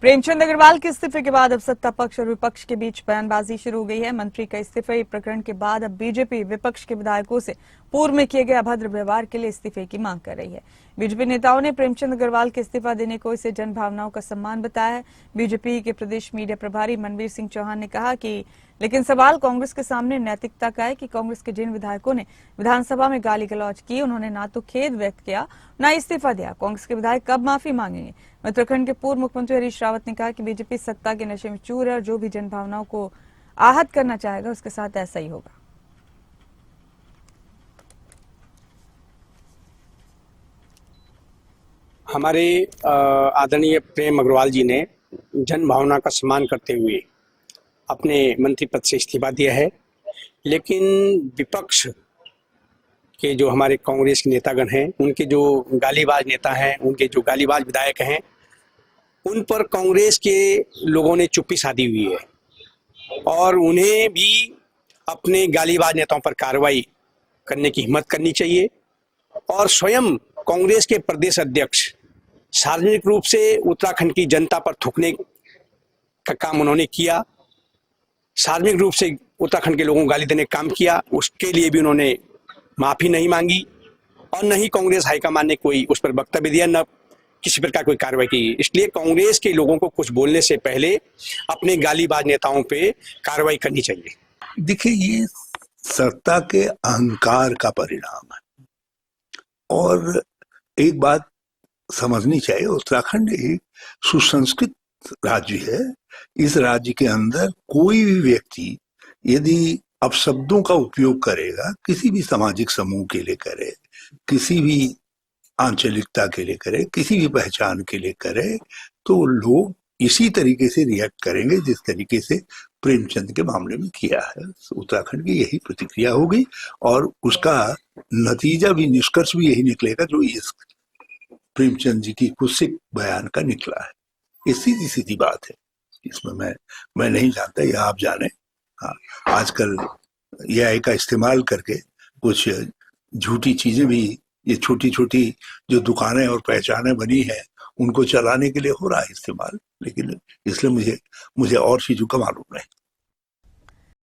प्रेमचंद अग्रवाल के इस्तीफे के बाद अब सत्ता पक्ष और विपक्ष के बीच बयानबाजी शुरू हो गई है। मंत्री का इस्तीफे प्रकरण के बाद अब बीजेपी विपक्ष के विधायकों से पूर्व में किए गए अभद्र व्यवहार के लिए इस्तीफे की मांग कर रही है। बीजेपी नेताओं ने प्रेमचंद अग्रवाल के इस्तीफा देने को इसे जन भावनाओं का सम्मान बताया है। बीजेपी के प्रदेश मीडिया प्रभारी मनवीर सिंह चौहान ने कहा कि लेकिन सवाल कांग्रेस के सामने नैतिकता का है कि कांग्रेस के जिन विधायकों ने विधानसभा में गाली गलौज की, उन्होंने ना तो खेद व्यक्त किया न इस्तीफा दिया। कांग्रेस के विधायक कब माफी मांगेंगे? उत्तराखंड के पूर्व मुख्यमंत्री हरीश रावत ने कहा कि बीजेपी सत्ता के नशे में चूर है और जो भी जनभावनाओं को आहत करना चाहेगा उसके साथ ऐसा ही होगा। हमारे आदरणीय प्रेम अग्रवाल जी ने जन भावना का सम्मान करते हुए अपने मंत्री पद से इस्तीफा दिया है, लेकिन विपक्ष के जो हमारे कांग्रेस के नेतागण हैं, उनके जो गालीबाज नेता हैं, उनके जो गालीबाज विधायक हैं, उन पर कांग्रेस के लोगों ने चुप्पी साधी हुई है और उन्हें भी अपने गालीबाज नेताओं पर कार्रवाई करने की हिम्मत करनी चाहिए। और स्वयं कांग्रेस के प्रदेश अध्यक्ष सार्वजनिक रूप से उत्तराखंड की जनता पर थूकने का काम उन्होंने किया, सार्वजनिक रूप से उत्तराखंड के लोगों को गाली देने का काम किया। उसके लिए भी उन्होंने माफी नहीं मांगी और न ही कांग्रेस हाईकमान ने कोई उस पर वक्तव्य दिया, न किसी प्रकार कोई कार्रवाई की। इसलिए कांग्रेस के लोगों को कुछ बोलने से पहले अपने गालीबाज नेताओं पे कार्रवाई करनी चाहिए। देखिए, ये सत्ता के अहंकार का परिणाम है और एक बात समझनी चाहिए, उत्तराखंड एक सुसंस्कृत राज्य है। इस राज्य के अंदर कोई भी व्यक्ति यदि अपशब्दों का उपयोग करेगा, किसी भी सामाजिक समूह के लिए करे, किसी भी आंचलिकता के लिए करे, किसी भी पहचान के लिए करे, तो लोग इसी तरीके से रिएक्ट करेंगे जिस तरीके से प्रेमचंद के मामले में किया है। उत्तराखंड की यही प्रतिक्रिया होगी और उसका नतीजा भी, निष्कर्ष भी यही निकलेगा जो इस प्रेमचंद जी की कुत्सित बयान का निकला है। ये सीधी सीधी बात है, इसमें मैं नहीं जानता, या आप जाने। हाँ, आजकल AI का इस्तेमाल करके कुछ झूठी चीजें भी, ये छोटी छोटी जो दुकानें और पहचानें बनी हैं, उनको चलाने के लिए हो रहा है इस्तेमाल, लेकिन इसलिए मुझे और चीजों का मालूम नहीं।